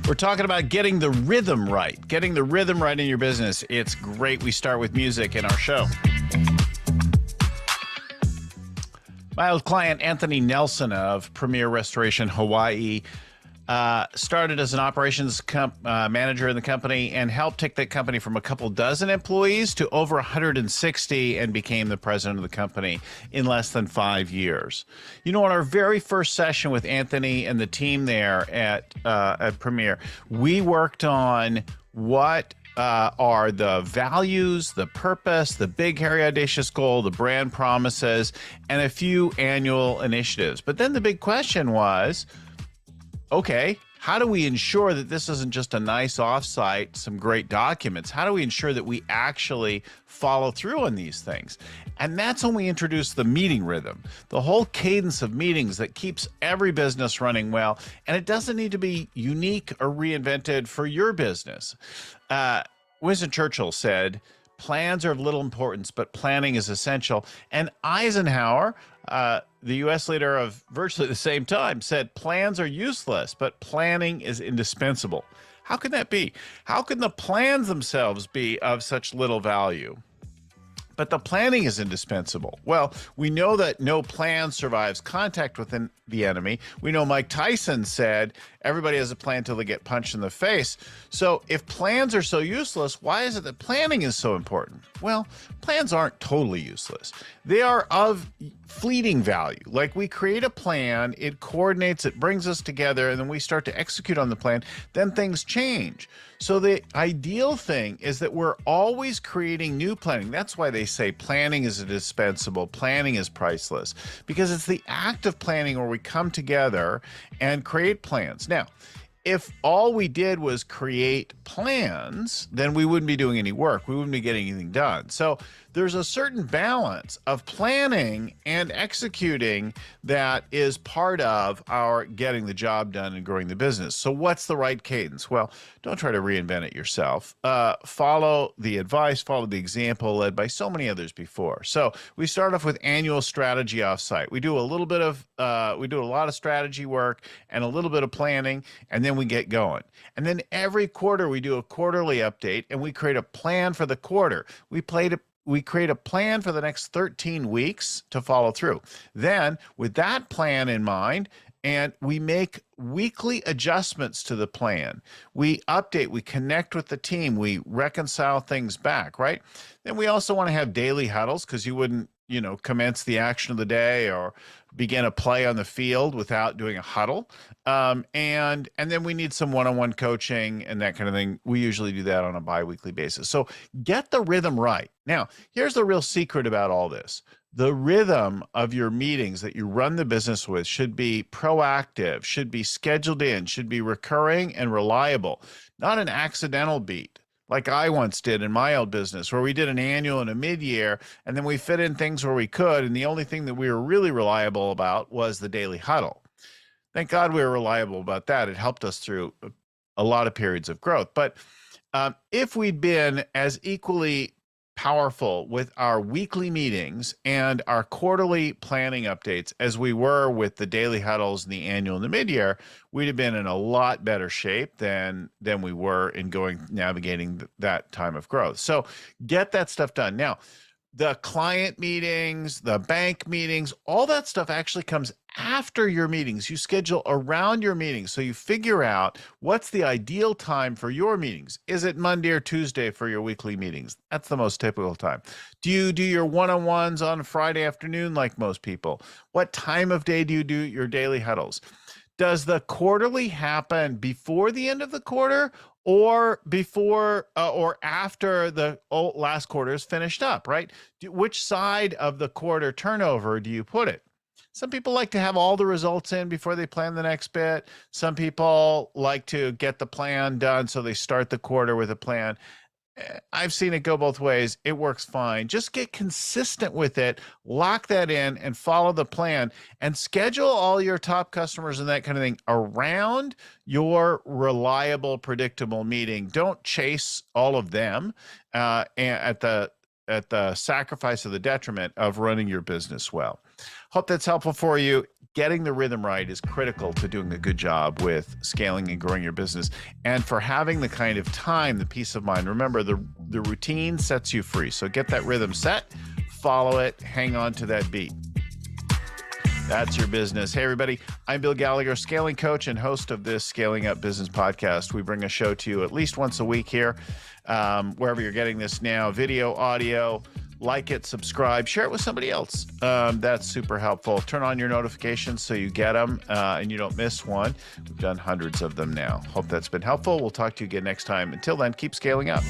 We're talking about getting the rhythm right, in your business. It's great. We start with music in our show. My old client, Anthony Nelson of Premier Restoration Hawaii, started as an operations manager in the company and helped take that company from a couple dozen employees to over 160 and became the president of the company in less than 5 years. You know, on our very first session with Anthony and the team there at Premier, we worked on what are the values, the purpose, the big, hairy, audacious goal, the brand promises, and a few annual initiatives. But then the big question was, okay, how do we ensure that this isn't just a nice offsite, some great documents? How do we ensure that we actually follow through on these things? And that's when we introduce the meeting rhythm, the whole cadence of meetings that keeps every business running well. And it doesn't need to be unique or reinvented for your business. Winston Churchill said, plans are of little importance, but planning is essential. And Eisenhower, the U.S. leader of virtually the same time, said plans are useless, but planning is indispensable. How can that be? How can the plans themselves be of such little value? But the planning is indispensable. Well, we know that no plan survives contact with the enemy. We know Mike Tyson said, everybody has a plan till they get punched in the face. So if plans are so useless, why is it that planning is so important? Well, plans aren't totally useless. They are of fleeting value. Like, we create a plan, it coordinates, it brings us together, and then we start to execute on the plan, then things change. So the ideal thing is that we're always creating new planning. That's why they say planning is indispensable, planning is priceless, because it's the act of planning where we come together and create plans. Now, if all we did was create plans, then we wouldn't be doing any work. We wouldn't be getting anything done. So there's a certain balance of planning and executing that is part of our getting the job done and growing the business. So what's the right cadence? Well, don't try to reinvent it yourself. Follow the advice, follow the example led by so many others before. So we start off with annual strategy offsite. We do a lot of strategy work and a little bit of planning, and then we get going. And then every quarter we do a quarterly update and we create a plan for the quarter. We create a plan for the next 13 weeks to follow through. Then, with that plan in mind, and we make weekly adjustments to the plan. We update, we connect with the team, we reconcile things back, right? Then we also want to have daily huddles, because you wouldn't, commence the action of the day or begin a play on the field without doing a huddle. And then we need some one-on-one coaching and that kind of thing. We usually do that on a bi-weekly basis. So get the rhythm right. Now, here's the real secret about all this. The rhythm of your meetings that you run the business with should be proactive, should be scheduled in, should be recurring and reliable, not an accidental beat, like I once did in my old business, where we did an annual and a mid-year, and then we fit in things where we could, and the only thing that we were really reliable about was the daily huddle. Thank God we were reliable about that. It helped us through a lot of periods of growth. But if we'd been as equally powerful with our weekly meetings and our quarterly planning updates as we were with the daily huddles and the annual and the mid-year, we'd have been in a lot better shape than we were in navigating that time of growth. So get that stuff done. Now, the client meetings, the bank meetings, all that stuff actually comes after your meetings. You schedule around your meetings. So you figure out what's the ideal time for your meetings. Is it Monday or Tuesday for your weekly meetings? That's the most typical time. Do you do your one-on-ones on Friday afternoon like most people? What time of day do you do your daily huddles? Does the quarterly happen before the end of the quarter, or before or after the last quarter is finished up, right? Which side of the quarter turnover do you put it? Some people like to have all the results in before they plan the next bit. Some people like to get the plan done, so they start the quarter with a plan. I've seen it go both ways. It works fine. Just get consistent with it, lock that in, and follow the plan, and schedule all your top customers and that kind of thing around your reliable, predictable meeting. Don't chase all of them at the at the sacrifice of the detriment of running your business well. Hope that's helpful for you. Getting the rhythm right is critical to doing a good job with scaling and growing your business, and for having the kind of time, the peace of mind. Remember, the routine sets you free. So get that rhythm set, follow it, hang on to that beat. That's your business. Hey, everybody. I'm Bill Gallagher, scaling coach and host of this Scaling Up Business podcast. We bring a show to you at least once a week here, wherever you're getting this now, video, audio. Like it, subscribe, share it with somebody else. That's super helpful. Turn on your notifications so you get them and you don't miss one. We've done hundreds of them now. Hope that's been helpful. We'll talk to you again next time. Until then, keep scaling up.